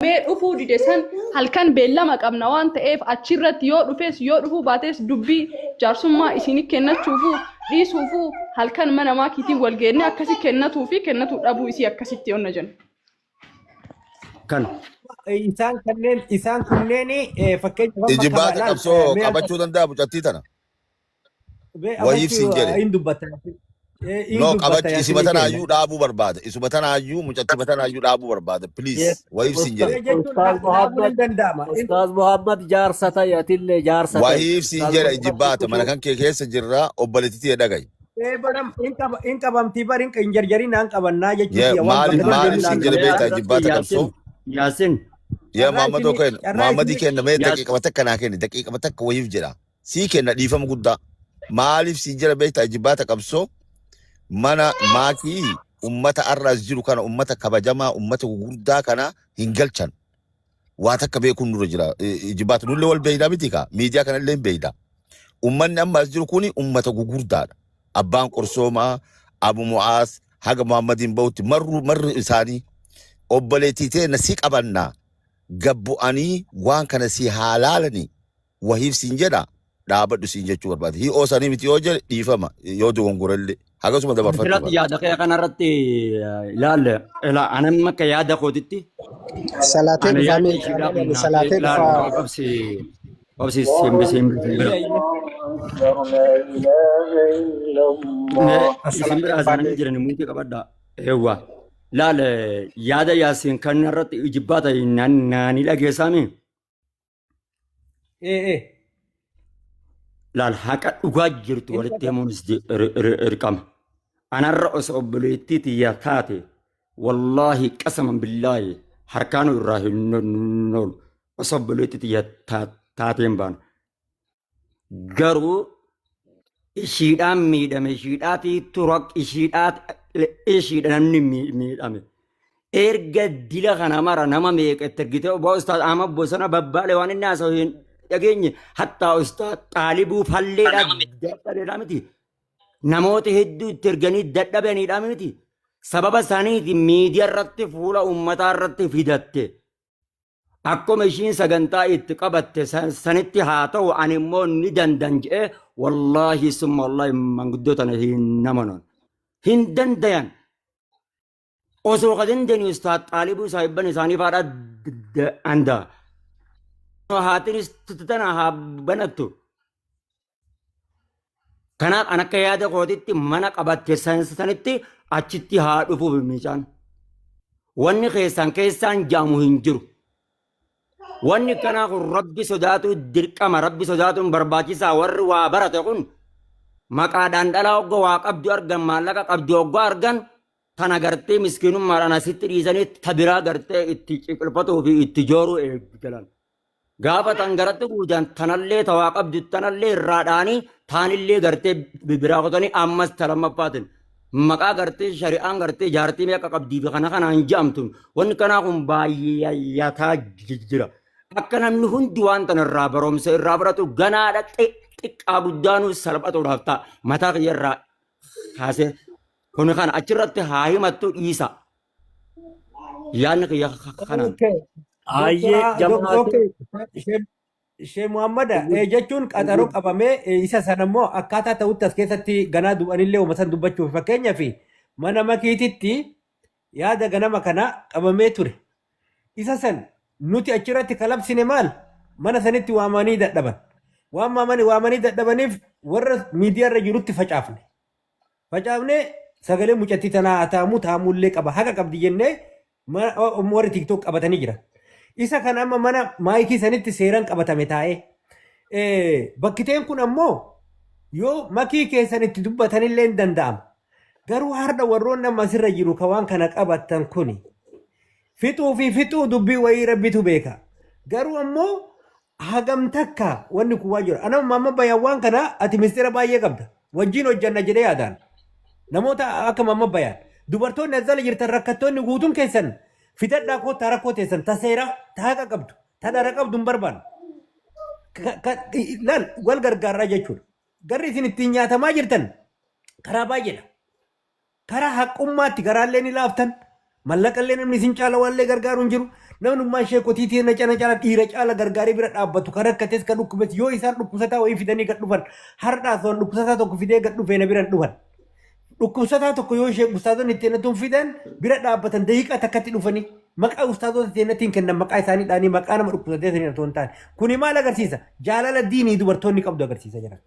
mee dhufuu dide san halkan beellama qabna waan ta'eef achirratti yoo dhufes yoo dhufuu baates dubbii jaarsummaa isinii kennachuufu dhiisuufu halkan mana maakiitiin wal geenne akkasi kennatuu fi kennatuu dhabuu isii akkasitti onna jenna. Kan isaan kunneen fakkeenya Ijibaata qabsoo qabachuu danda'a bucattii tana. Wayiif siin jedhe. No, qabachi isuma tanaayyuu dhaabuu barbaada. Isuma tanaayyuu mucatti tanaayyuu dhaabuu barbaada. Please, wayiif siin jedhe. Ustaaz Muhammad jaarsata yatillee jaarsata. Wayiif siin jedhe ijibaata mana kan kee keessa jirra obboleettii dhaga'i. In qabamtii bari in jarjarii naan qabannaa jechuudha. Maaliif siin jedhe beektaa ijibaata qabsoo? Yaasin. Yaa Muhammadoo kenna. Muhammadii kenna mee daqiiqama takka naa kenna. Daqiiqama takka wayiif jedha. Sii kenna dhiifama guddaa. Maaliif siin jedhe beektaa ijibaata qabsoo? Mana maakii ummata arraas jiru kana ummata kabajamaa ummata gurguddaa kana hin galchan. Waa takka beekuun nurra jira. Ijibaata nullee wal beeydaa miti kaa. Miidiyaa kanallee hin beeydaa. Ummanni amma as jiru kuni ummata gurguddaadha. Abbaan Qorsoomaa, Abu Mu'aas, haga Muhammadiin bahutti marri isaanii obboleettii ta'e na si qabannaa gabbu'anii waan kana si haalaalanii wahiif siin jedha dhaabadhu siin jechuu barbaade. Hi'oo sanii miti yoo jedhe dhiifama yoo dogongorellee. Hagasuma dabarfatu. Filat yaada kaya kanarratti ilaalle anamma akka yaada kootitti. Salaateen faamii salaateen faa. Obsi simbira. Simbira asaanii jiran muutii qabadda. Eewwa. Laal yaada yaasiin kanarratti ijibbaata naani dhageessaami. Laal haqa dhugaa jirtu walitti himuunis dirqama. Anarra osoo obboleettiiti yaa taate wallaahi qasaman billaahi harkaanu irraa hin oolu osoo obboleettiiti yaa taateen baanu. Garuu ishiidhaan miidhame ishiidhaatii turaq ishiidha namni miidhame. Erga dila kana mara nama meeqa itti argite obbo Ustaaz Ahmad Bosona Babbaale waan inni haasa'u hin dhageenye hattaa Ustaaz Xaalibuu Falleedhaa miti. Namoota hedduu itti erganii dadhabaniidhaa miti. Sababa isaaniiti miidiyaa irratti fuula uummataa irratti fidatte. Akkuma ishiin sagantaa itti qabatte sanitti haa ta'u ani immoo ni dandan jedhee wallaahi summa wallaahi manguddootana hin amanan. Hin dandayan. Osoo ka dandeenyu Ustaaz Xaalibuu saahibban isaanii faadhaa andaa. Haatinis tana haa banattu. Kanaaf an akka yaada kootitti mana qabatte sanitti achitti haa dhufu miicaan. Wanni keessaan jaamu hin jiru. Wanni kanaaf rabbi sodaatu dirqama rabbi sodaatuun barbaachisaa warri waa barate kun maqaadhaan dhalaa hogga waa qabdu argan maallaqa qabdu hoggaa argan tana gartee miskiinummaadhaan asitti dhiisanii tabiraa gartee itti ciqilfatuu fi itti jooruu eeggalan. Gaafa tan garatti guutan tanallee tawaa qabdu tanallee irraadhaanii taanillee gartee biraa kotanii ammas talamaffaatin. Maqaa gartee shari'aan gartee jaartii meeqa qabdii fi kana kanaan jaamtun wanni kanaa kun baay'ataa jira. Akka namni hundi waan tan irraa baromsa irraa baratu ganaadha xiqqaa guddaanuu salphatuudhaaf ta'a. Mataa kiyya irraa kaasee kun kana achirratti haa himattu dhiisa. Yaadni kiyya kanaan. Sheekh Muhammad jechuun qaxaroo qabamee isa sana immoo akkaataa ta'utti as keessatti ganaa du'anillee uummatan dubbachuuf fakkeenyaaf mana makiititti yaada ganama kana qabamee ture. Isa san nuti achirratti kalabsine maal mana sanitti waamanii dadhaban. Waamanii dadhabaniif warra miidiyaarra jirutti facaafne. Facaafne sagalee mucattii tanaa taa'amullee qaba haqa qabdi jennee warri tiktok qabatanii jiran. Isa kan amma mana maayikii sanitti seeraan qabatame taa'ee bakkiteen kun ammoo yoo makii keessan itti dubbatanillee hin danda'ama. Garuu har'a warroonni amma asirra jiru ka waan kana qabatan kuni fixuu dubbii wayii rabbitu beeka. Garuu ammoo hagam takka wanni kun waa jira. Anama amma bayaan waan kana ati mistira baay'ee qabda. Wajjin hojjanna jedhee yaadaan. Namoota akka mamma bayaan. Dubartoonni asirra jirtan rakkattoonni guutuun keessan fidadhaa koo taara koo teessan taseera taaqa qabdu tadara qabdu hin barbaanne. Laal wal gargaaraa jechuudha. Garri isin ittiin nyaatamaa jirtan karaa baay'eedha. Karaa haqqummaatti garaallee ni laaftan mallaqallee namni isin caala wallee gargaaru hin jiru. namnummaan sheekotiitii na cana cana dhiira caala gargaaree bira dhaabbatu kan rakkates kan dhukkubees yoo isaan dhukkubsataa wayii fidanii gad dhufan har'aas waan dhukkubsataa tokko fidee gad dhufee na bira dhufan. Dhukkubsataa tokko yoo ishee ustaazonni ittiin natuun fidan bira dhaabbatan daqiiqaa takkatti dhufanii maqaa ustaazota ittiin natiin kennan maqaa isaanii dhaanii maqaa nama dhukkubsatee sanii natuun ta'an. Kuni maal agarsiisa? Jaalala diinii dubartoonni qabdu agarsiisa jira.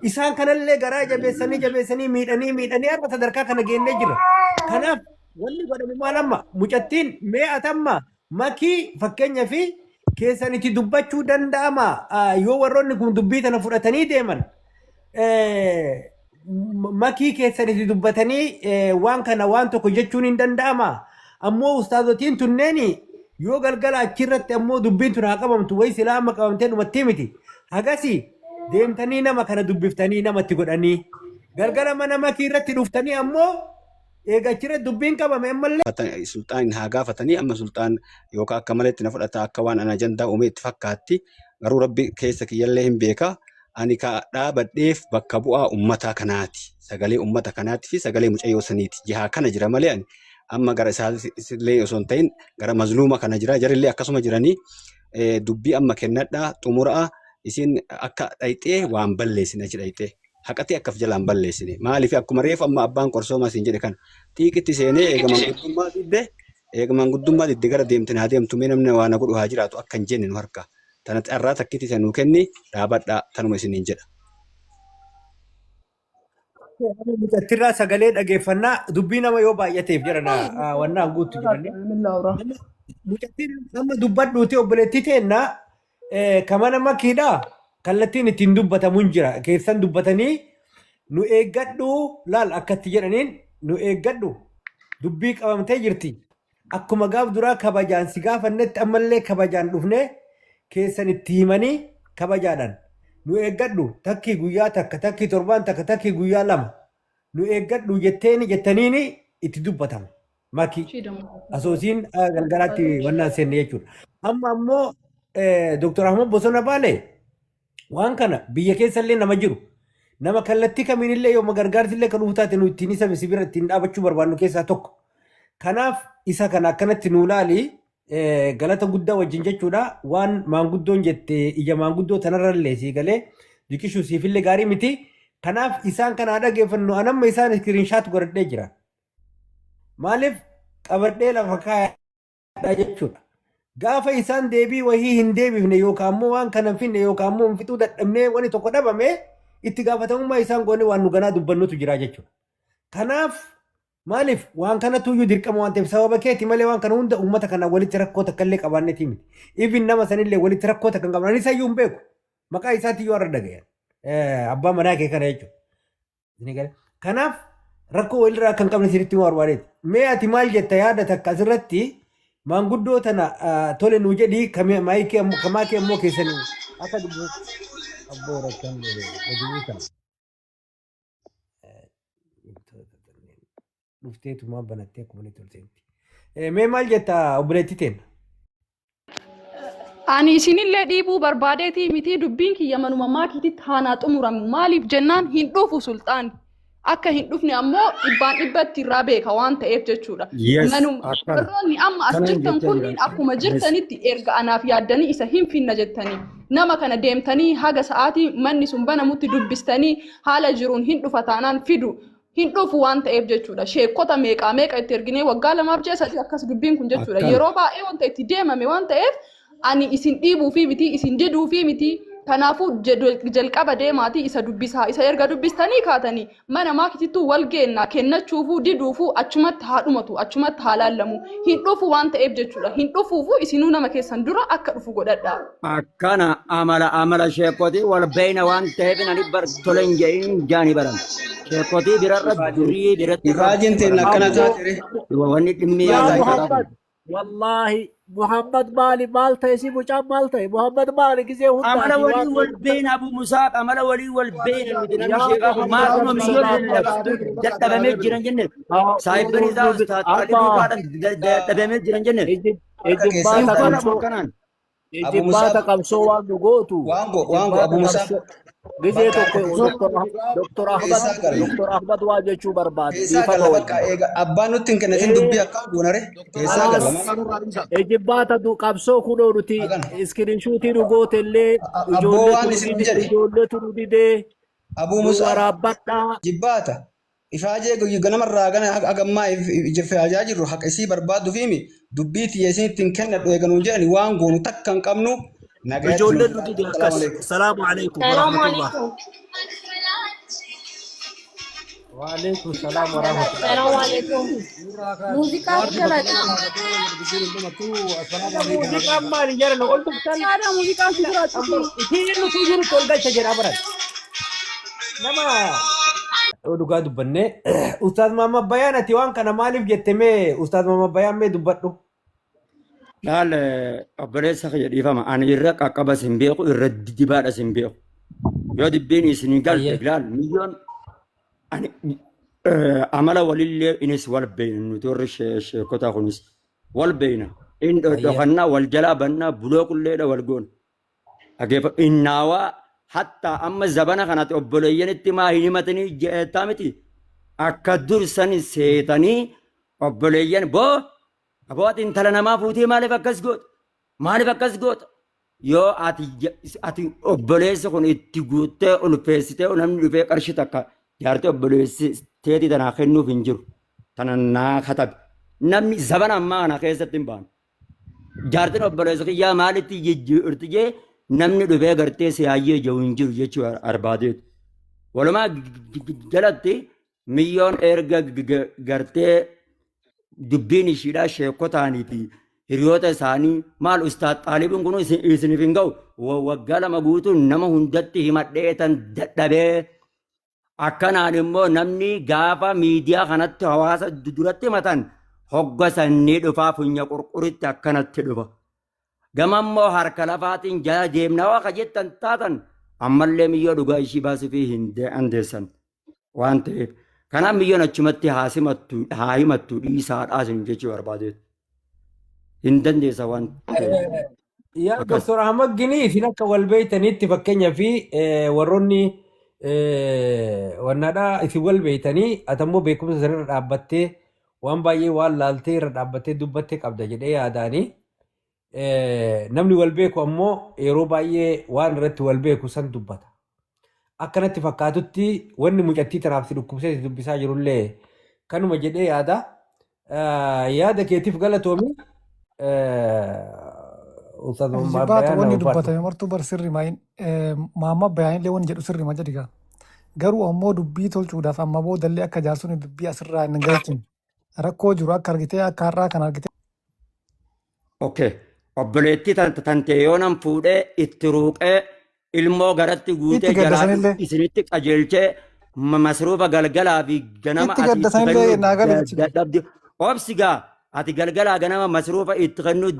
Isaan kanallee garaa jabeessanii miidhanii har'a sadarkaa kana geennee jira. Kanaaf wanni godhamu maal amma mucattiin mee atamma makii fakkeenya fi keessan itti dubbachuu danda'ama yoo warroonni kun dubbii tana fudhatanii deeman makii keessan itti dubbatanii waan kana waan tokko jechuun hin danda'ama ammoo ustaazotiin tunneeni yoo galgala achirratti ammoo dubbiin tun haa qabamtu wayi silaa amma qabamtee dhumatti miti hagasi deemtanii nama kana dubbiftanii namatti godhanii galgala mana makii irratti dhuftanii ammoo eegachirra dubbiin qabame ammallee sultaan haa gaafatanii amma sultaan yookaan akka maleetti na fudhata akka waan ana ajandaa uume itti fakkaatti garuu rabbi keessa kiyyallee hin beeka ani ka dhaabadheef bakka bu'aa ummata kanaati sagalee ummata kanaati fi sagalee mucayyoo saniiti jihaa kana jira malee ani amma gara isaallee osoo hin ta'in gara mazluuma kana jira jarillee akkasuma jiranii dubbii amma kennadhaa xumuraa isin akka dhayxee waan balleessina achi dhayxee. Haqati akkaf jalaan balleessine maaliif akkuma reef amma abbaan qorsoomaa siin jedhe kan xiiqitti seenee eegaman guddummaa didde gara deemtin haa deemtu mee namni waan godhu haa jiraatu akka hin jenne nu harka tana carraa takkitti isa nuu kenni dhaabadhaa tanuma isiniin jedha. Mucattirraa sagalee dhageeffannaa dubbii nama yoo baay'ateef jedhana wannaan guutu jedhanii. Mucattiin amma dubbadhuuti obboleettii teennaa kamana makiidhaa. Kallattiin ittiin dubbatamu hin jira keessan dubbatanii nu eeggadhu laal akkatti jedhaniin nu eeggadhu dubbii qabamtee jirti akkuma gaaf duraa kabajaan si gaafannetti ammallee kabajaan dhufne keessan itti himanii kabajaadhaan nu eeggadhu takkii guyyaa takka takkii torbaan takka takkii guyyaa lama nu eeggadhu jettaniini itti dubbatama makii asoosiin galgalaatti wannaan seenne jechuudha amma ammoo Dr. Ahmad Bosona Baalee waan kana biyya keessallee nama jiru nama kallattii kamiinillee yoo gargaarsillee kan ufutaate nu ittiin isa bira ittiin dhaabachuu barbaannu keessaa tokko. Kanaaf isa kana akkanatti nuu laali galata guddaa wajjin jechuudha waan maanguddoon jette ija maanguddoo tanarrallee sii galee diqishuu siifillee gaarii miti. Kanaaf isaan kana haa dhageeffannu anamma isaan iskiriinshaat godhadhee jira. Maaliif qabadhee lafa kaa'adha jechuudha. Gaafa isaan deebii wahii hin deebifne yookaan ammoo waan kana hin finne yookaan ammoo hin fixuu dadhabnee wani tokko dhabame itti gaafatamummaa isaan goone waan nu ganaa dubbannutu jira jechuudha. Kanaaf maaliif waan kanatu iyyuu dirqama waan ta'eef sababa keeti malee waan kana hunda uummata kana walitti rakkoo takka illee qabaanneeti miti. Ifin nama sanillee walitti rakkoo takka hin qaban anis iyyuu hin beeku maqaa isaatti iyyuu har'a dhagayan abbaa manaa kee kana jechuudha. Kanaaf rakkoo walirraa kan qabne sirriitti barbaadeeti. Mee ati maal jetta yaada takka asirratti maanguddoo tana tole nuu jedhii kamaakii ammoo keessanii akka abboora kan godhuu kana. Dhufteetumaa banattee akkuma ni tolteetti. Mee maal jetta obboleettii teenya? Ani isinillee dhiibuu barbaadeetii miti dubbiin kiyya manuma maakiititti haanaa xumuramu maaliif jennaan hin dhufu sultaan. Akka hin dhufne ammoo dhibbatti irraa beeka waan ta'eef jechuudha. Warroonni amma as jirtan kunniin akkuma jirtanitti erga anaaf yaaddanii isa hin finna jettanii nama kana deemtanii haga sa'aatii manni sun banamutti dubbistanii haala jiruun hin dhufa taanaan fidu hin dhufu waan ta'eef jechuudha. Sheekota meeqa itti erginee waggaa lamaaf jeesatti akkas dubbiin kun jechuudha. Yeroo baay'ee wanta itti deemame waan ta'eef ani isin dhiibuu fi miti isin diduu fi miti. Kanaafuu jalqaba deemaatii isa dubbisaa isa erga dubbistanii kaatanii mana maakitittuu wal geenna kennachuufuu diduufuu achumatti haa dhumatu achumatti haa laallamu hin dhufu waan ta'eef jechuudha hin dhufuufuu isinuu nama keessan dura akka dhufu godhadha. Akkana amala sheekotii wal beeyna waan ta'eef nani tole hin jedhin jaanii baran sheekotii birarra durii biratti Raajiin ta'in akkana taatire. wanni dhimmi yaadaa Wallahi Muhammad Mali Malta isi mucaan Malta Muhammad Mali gisee hundaa amala walii wal beeyna Abu Musaaq amala walii wal beeyna nuti namni sheekaa maatuma miyyoo dadhabamee jiran jenne saayibanii isaa ustaaxaalii duukaadhaan dadhabamee jiran jenne ijibbaata qabsoo waan nu gootu Waango Abu Musaaq Gizee tokko Bakka Dr. Ahmad waan jechuu barbaade. keessaa Dhiifama gala wajjin. bakka eega abbaan nutti hin kennatin dubbii akkam goonare keessaa gala Ejibbaata qabsoo kunoo nuti Hagan. iskiriinshuutii nu gootellee Abboo waan isin jedhe ijoolleetu nu didee abuu nu musaa waraabbadhaa. jibbaata ifaajee ganamarraa gana hagammaa ijeffaa jirru haqa isii barbaaddu fiimi dubbii tiyyeessin ittiin kennadhu eeganuun jedhani waan goonu takka hin qabnu nagayatti Ijoolleen nu didee akkas. Salaamu alaikum warahmatullah. Waalaikum salaam warahmatullah. Assalamualaikum. Musika akkanadha. Muuziqaan maali jedhan ol dubbisan? Yaada muuziqaa si bira cufuu. Itiin nuti jiru ol galcha jedha baran. Nama dhugaa dubbannee Ustaaz Maamad Bayaan ati waan kana maaliif jette mee Ustaaz Maamad Bayaan mee dubbadhu. Laal obboleessa kiyya dhiifama ani irra qaqqaba sin beeku irra dibaadha sin beeku. Yoo dibbiin isinii galte laal milyoon ani amala walillee inis wal beeyna nuti warri sheekota kunis wal beeyna. In dhokannaa wal jalaa bannaa buloo qulleedha wal goona. Ageeffa innaawaa hatta amma zabana kanatti obboleeyyanitti maa hin himatanii jeetaa miti. Akka dursan seetanii obboleeyyan boo abooti intala namaa fuutee maaliif akkas goota? Maaliif akkas goota? Yoo ati obboleessa kun itti guuttee ulfeessitee namni dhufee qarshii takka jaartee obboleessi teetii tanaa kennuuf hin jiru. Tana naa katabe. Namni zabana ammaa kana keessatti hin baanu. Jaartiin obboleessa kiyyaa maalitti jijjiirti jee namni dhufee gartee siyaayyee jiru hin jiru jechuu barbaadeetu. Walumaa jalatti milyoon erga gartee dubbiin ishiidhaa sheekotaanii fi hiriyoota isaanii maal ustaad xaalibiin kun isiniif hin ga'u waggaa lama guutuu nama hundatti himadheetan dadhabee akkanaan immoo namni gaafa miidiyaa kanatti hawaasa duratti himatan hoggasanii dhufaa funya qurquritti akkanatti dhufa. Gama immoo harka lafaatiin jala deemnaa waaqa jettan taatan ammallee miyyoo dhugaa ishii baasuu fi hin andeessan waan ta'eef. Kanaaf miyyoon achumatti haa himattu dhiisaadhaas hin jechuu barbaadeetu. Hin dandeessa waan ta'eef. Yaa Dr. Ahmad Ginii isin akka wal beeytaniitti fakkeenyaa fi warroonni wannaadhaa isin wal beeytanii atammoo beekumsa sanarra dhaabbattee waan baay'ee waan laaltee irra dhaabbattee dubbattee qabda jedhee yaadaanii. Namni wal beeku ammoo yeroo baay'ee waan irratti wal beeku san dubbata. Akkanatti fakkaatutti wanni mucattii tanaaf si dhukkubsee si dubbisaa jirullee kanuma jedhee yaada. Yaada keetiif galatoomi. Jibbaata wanni dubbatame martuu bar sirri maayin Maamad Bayaanillee wanni jedhu sirri ma jedhiga. Garuu ammoo dubbii tolchuudhaaf amma boodallee akka jaarsonni dubbii asirraa hin galchine rakkoo jiru akka argitee akka har'aa kan argite. Okay. Obboleettii tante yoo nan fuudhee itti ruuqee ilmoo garatti guutee jalaa isinitti qajeelchee masruufa galgalaa fi ganama ati obsigaa ati galgalaa ganama masruufa itti kennuu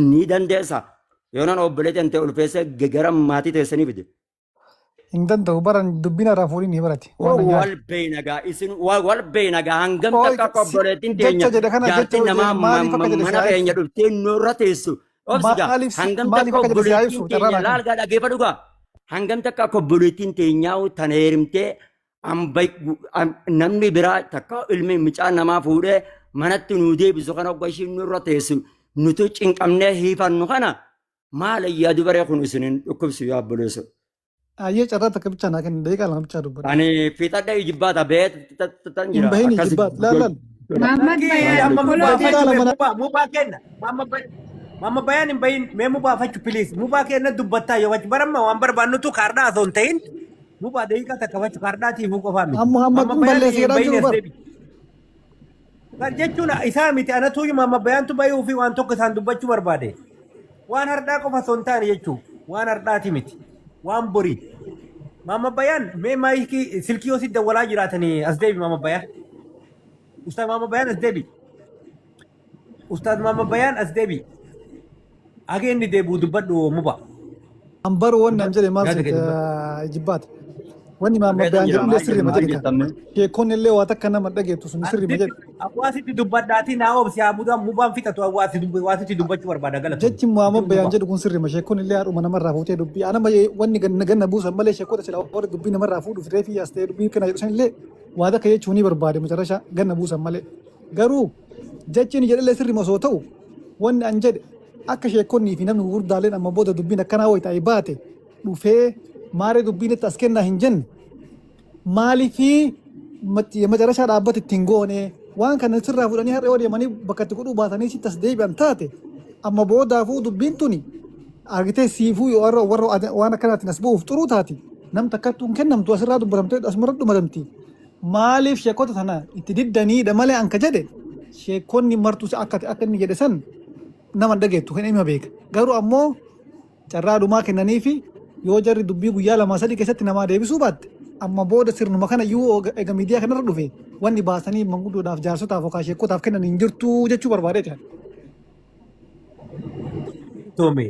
ni dandeessa yoo nan obboleettii tante ulfeessee gara maatii teessanii fide. Hin danda'u baran dubbina irraa fuudhin ni barate. Wal beeynagaa isin wal beeynagaa hangam takka akka obboleettiin teenya jaartiin namaa mana keenya dhuftee nurra teessu. Obsigaa hangam takka obboleettiin teenya laalgaa dhageeffa dhugaa hangam takka akka obboleettiin teenyaa tan heerimtee namni biraa takka ilmi mucaan namaa fuudhee manatti nu deebisu kana ogga ishiin nurra teessu nutu cinqamnee hiifannu kana maal yaadu baree kun isinin dhukkubsu yaa obboleessu. Ayyee carraa takka bichaa naa kenna daqiiqaa lama bichaa dubbata. Ani fiixadha jibbaata bee tan jira. Hin bahin jibbaata laal laal. Mubaa kenna. Maamad Bayaan hin bahin mee mubaa fachu piliis. Mubaa kenna dubbattaa yoo wachi baramma waan barbaannutu kaardhaa osoo hin ta'in mubaa daqiiqaa takka fachu kaardhaatiifuu qofaa miti. Muhammad balleesseedhaan jiru bara. Kan jechuun isaa miti anatu Maamad Bayaantu bayuu fi waan tokko isaan dubbachuu barbaade. Waan hardhaa qofa osoo hin taane jechuun waan hardhaati miti. Waan borii. Maamad Bayaan mee maayikii silkii yoo si dawwalaa jiraatanii as deebi Maamad Bayaan. Ustaad Maamad Bayaan as deebi. Ustaad Maamad Bayaan as deebi. Agee inni deebi'u dubbadhu muba. Ambaruu wanni an jedhe maal jibbaata. wanni maamma Beekan bayaan jira jedhu illee sirrii ma maal jedhi ka jettamme? sheekonni illee waa takka nama dhageettu sun sirrii ma jedhu Hawaasitti dubbadhaatii naa oobsi haa mubaan fixatu hawaasitti dubbachuu barbaada galatu. jechi maamma bayaan jedhu kun sirrii ma sheekonni illee haadhuma namarraa fuutee dubbii anama wanni ganna buusan malee sheekota sila warra dubbii namarraa fuudhu fidee fi as ta'ee dubbii kana jedhu san illee waa takka jechuun ni barbaade macarashaa ganna buusan malee garuu jechi ni jedhallee sirrii ma osoo ta'u wanni an jedhe akka sheekonnii fi namni gurguddaaleen amma booda dubbiin akkanaa wayita ay baate dhufee maaree dubbiin itti as kennaa hin jenne maaliifi macarashaa dhaabbata ittiin goone waan kana sirraa fudhanii har'a yoo deemanii bakka itti godhuu baatanii sitti as deebi'an taate amma boodaafuu dubbiin tuni argitee siifuu yoo warra waan akkanaatiin as bu'uuf xuruu taati nam takkattuu hin kennamtu asirraa dubbatamtee asumarra dhumatamti maaliif sheekota sana itti diddaniidha malee anka jedhe sheekonni martuu akka inni jedhe san nama dhageettu kan hima beeka garuu ammoo carraa dhumaa kennanii fi yoo jarri dubbii guyyaa lama sadii keessatti namaa deebisuu baatte amma booda sirnuma kana iyyuu ega miidiyaa kanarra dhufe wanni baasanii manguddoodhaaf jaarsotaaf yookaan sheekotaaf kennan hin jirtu jechuu barbaadee jira. Tome,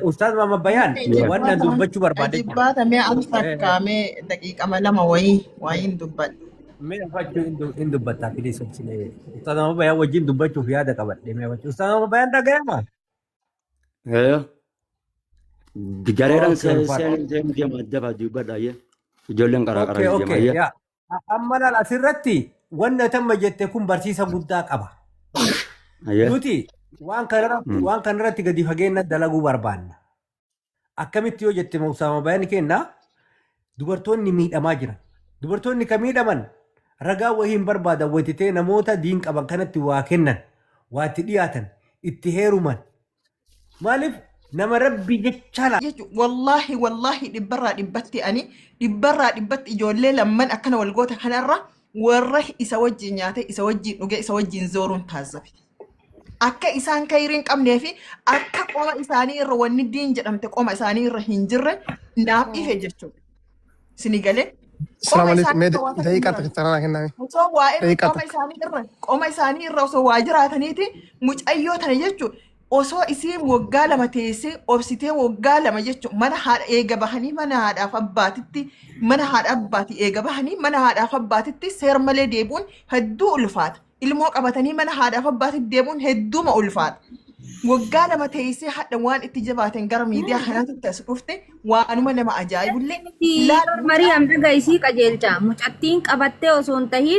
Ustaz Mama Bayan, wannan dubbachuu barbaade. Ajibbaata mee amsakkaamee daqiiqama lama wayiin dubbadha. Mee afachuu hin dubbattaa fidee sobsilee. Ustaz Mama Bayan wajjin dubbachuuf yaada qabadhe mee afachuu. Ustaz Mama Bayan dhaga'amaa? Gareedhaan seenii deema addabaa dubbadha ijoolleen qaraa deema. Amma laal asirratti wanna tamma jette kun barsiisa guddaa qaba. Nuti waan kanarratti gadi fageenya dalaguu barbaanna. Akkamitti yoo jette Ustaz Bayan kenna dubartoonni miidhamaa jiran. Dubartoonni kan miidhaman ragaa wayii hin barbaadan wayititee namoota diin qaban kanatti waa kennan, waa itti dhiyaatan, itti heeruman. Maaliif nama rabbi jecha la. Wallaahi dhibbarraa dhibbatti ijoollee lamman akkana walgoota kanarra warra isa wajjin nyaate isa wajjin dhuge isa wajjin zooruun taazzabe. Akka isaan kayriin qabnee fi akka qoma isaanii irra wanni diin jedhamte qoma isaanii irra hin jirre naaf ife jechuudha. Isinii galee. السلام عليكم دقيقة تختارنا كنا osoo waa'ee qoma isaanii irra osoo waa jiraataniiti mucayyoo tana jechuun osoo isiin waggaa lama teessee obsitee waggaa lama jechuun mana haadha eega bahanii mana haadhaaf abbaatitti mana haadha abbaati eega bahanii mana haadhaaf abbaatitti seera malee deebuun hedduu ulfaata ilmoo qabatanii mana haadhaaf abbaatitti deebuun hedduuma ulfaata. Waggaa lama teessee hadha waan itti jabaateen gara miidiyaa kanaatti as dhufte waanuma nama ajaa'ibullee. Mariam dhagaisii qajeelcha mucattiin qabattee osoo hin tahiin